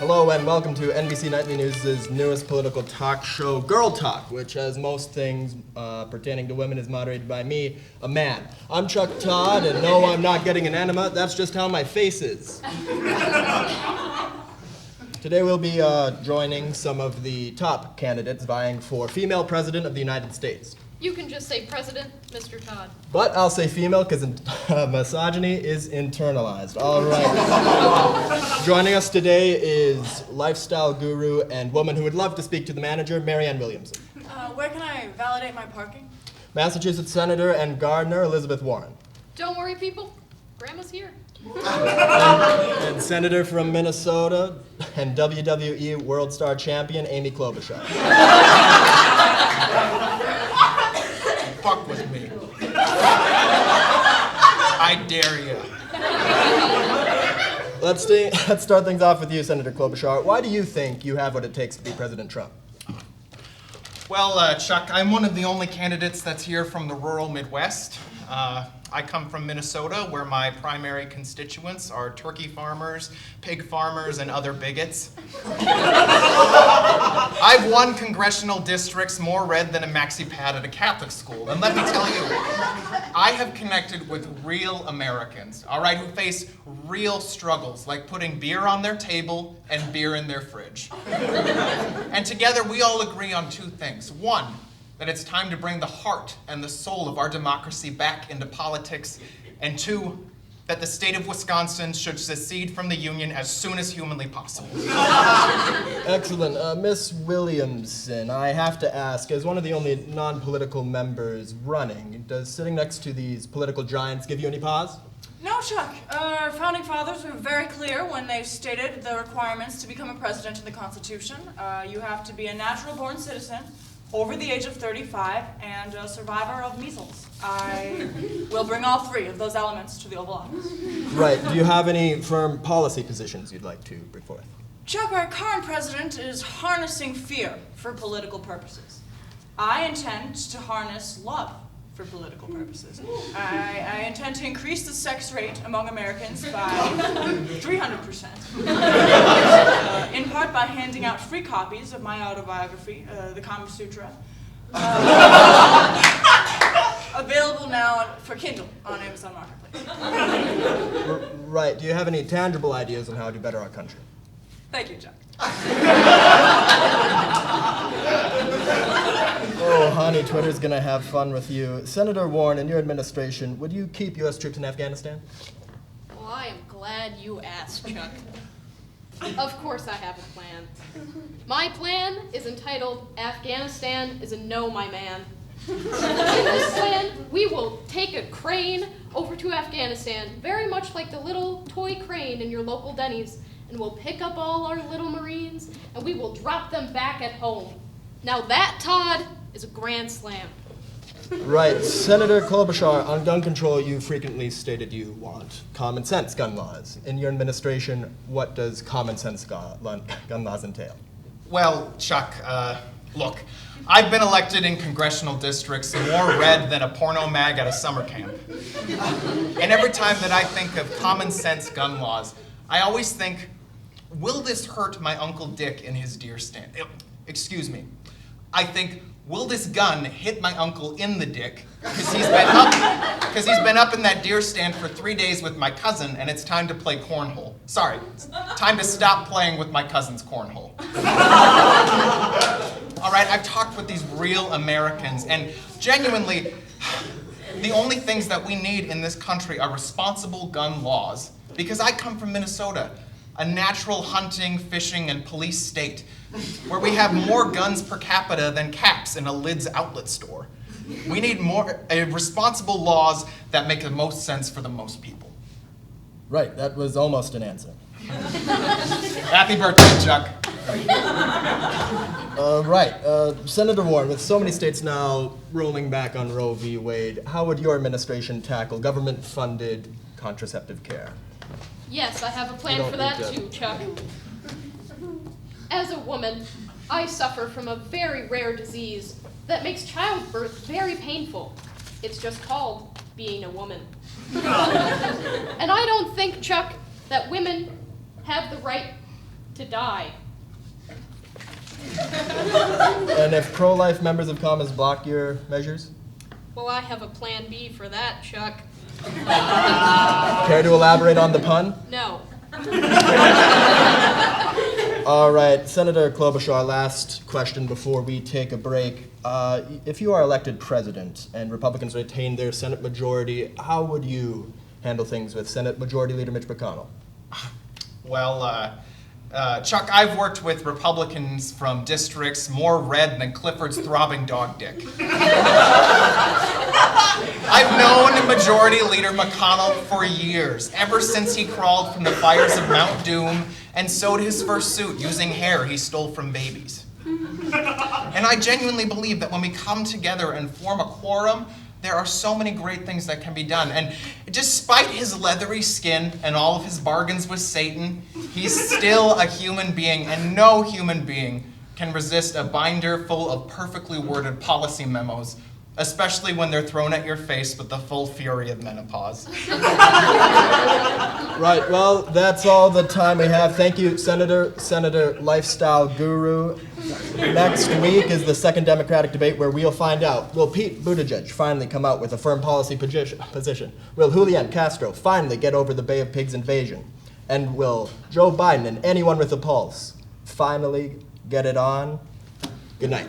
Hello and welcome to NBC Nightly News' newest political talk show, Girl Talk, which, as most things pertaining to women, is moderated by me, a man. I'm Chuck Todd, and no, I'm not getting an enema. That's just how my face is. Today we'll be joining some of the top candidates vying for female president of the United States. You can just say president, Mr. Todd. But I'll say female because misogyny is internalized. All right. Joining us today is lifestyle guru and woman who would love to speak to the manager, Marianne Williamson. Where can I validate my parking? Massachusetts Senator and Gardener, Elizabeth Warren. Don't worry, people. Grandma's here. And Senator from Minnesota and WWE World Star Champion, Amy Klobuchar. Fuck with me. I dare you. Let's start things off with you, Senator Klobuchar. Why do you think you have what it takes to be President Trump? Well, Chuck, I'm one of the only candidates that's here from the rural Midwest. I come from Minnesota, where my primary constituents are turkey farmers, pig farmers, and other bigots. I've won congressional districts more red than a maxi pad at a Catholic school. And let me tell you, I have connected with real Americans, all right, who face real struggles, like putting beer on their table and beer in their fridge. And together, we all agree on two things. One, that it's time to bring the heart and the soul of our democracy back into politics, and two, that the state of Wisconsin should secede from the Union as soon as humanly possible. Excellent. Miss Williamson, I have to ask, as one of the only non-political members running, does sitting next to these political giants give you any pause? No, Chuck. Our founding fathers were very clear when they stated the requirements to become a president in the Constitution. You have to be a natural-born citizen, over the age of 35, and a survivor of measles. I will bring all three of those elements to the Oval Office. Right. Do you have any firm policy positions you'd like to bring forth? Chuck, our current president is harnessing fear for political purposes. I intend to harness love for political purposes. I intend to increase the sex rate among Americans by 300%. In part by handing out free copies of my autobiography, The Kama Sutra. Available now for Kindle on Amazon Marketplace. Right. Do you have any tangible ideas on how to better our country? Thank you, Chuck. Oh, honey, Twitter's gonna have fun with you. Senator Warren, in your administration, would you keep U.S. troops in Afghanistan? Well, I am glad you asked, Chuck. Of course I have a plan. My plan is entitled, Afghanistan is a no, my man. In this plan, we will take a crane over to Afghanistan, very much like the little toy crane in your local Denny's, and we'll pick up all our little Marines, and we will drop them back at home. Now that, Todd, is a grand slam. Right. Senator Klobuchar, on gun control, you frequently stated you want common sense gun laws. In your administration, what does common sense gun laws entail? Well, Chuck, look, I've been elected in congressional districts more red than a porno mag at a summer camp. And every time that I think of common sense gun laws, I always think, will this hurt my Uncle Dick in his deer stand? Excuse me. I think, will this gun hit my uncle in the dick? Because he's been up in that deer stand for 3 days with my cousin, and it's time to play cornhole. Sorry, it's time to stop playing with my cousin's cornhole. All right, I've talked with these real Americans, and genuinely, the only things that we need in this country are responsible gun laws. Because I come from Minnesota, a natural hunting, fishing, and police state, where we have more guns per capita than caps in a Lids outlet store. We need more responsible laws that make the most sense for the most people. Right, that was almost an answer. Happy birthday, Chuck. Senator Warren, with so many states now rolling back on Roe v. Wade, how would your administration tackle government-funded contraceptive care? Yes, I have a plan for that too, Chuck. As a woman, I suffer from a very rare disease that makes childbirth very painful. It's just called being a woman. And I don't think, Chuck, that women have the right To die. And if pro-life members of Commons block your measures? Well, I have a plan B for that, Chuck. Care to elaborate on the pun? No. All right, Senator Klobuchar, our last question before we take a break. If you are elected president and Republicans retain their Senate majority, how would you handle things with Senate Majority Leader Mitch McConnell? Well, Chuck, I've worked with Republicans from districts more red than Clifford's throbbing dog dick. I've known Majority Leader McConnell for years, ever since he crawled from the fires of Mount Doom and sewed his first suit using hair he stole from babies. And I genuinely believe that when we come together and form a quorum, there are so many great things that can be done. And despite his leathery skin and all of his bargains with Satan, he's still a human being, and no human being can resist a binder full of perfectly worded policy memos, especially when they're thrown at your face with the full fury of menopause. Right, well, that's all the time we have. Thank you, Senator Lifestyle Guru. Next week is the second Democratic debate where we'll find out, will Pete Buttigieg finally come out with a firm policy position? Will Julian Castro finally get over the Bay of Pigs invasion? And will Joe Biden and anyone with a pulse finally get it on? Good night.